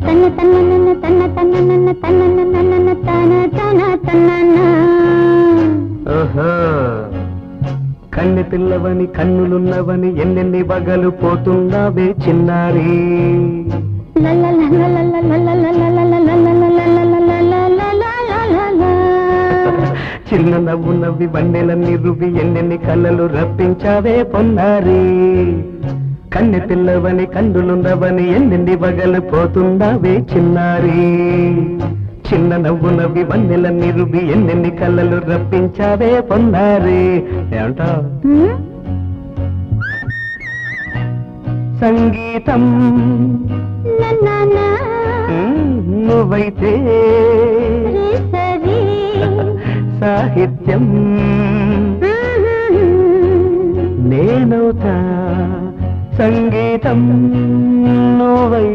తన తన తన తన తన తన తన తన. ఓహో, కన్నె పిల్లవని కన్నులున్నవని ఎన్నెన్ని వగలు పోతున్నావే చిన్నారి. చిన్న నవ్వు నవ్వి వన్నెలన్నీ రువి ఎన్నెన్ని కళ్ళలు రప్పించావే పొన్నారి. కన్నె పిల్లవని కన్నులున్నవని ఎన్నెన్ని వగలు పోతున్నావే చిన్నారి. చిన్న నవ్వు నవ్వి వన్నెలన్నీ రువి ఎన్నెన్ని కళ్ళలు రప్పించావే పొన్నారి. ఏమంటావ్? సంగీతం నువ్వైతే సాహిత్యం నేనవుతా. సంగీతం నువ్వైతే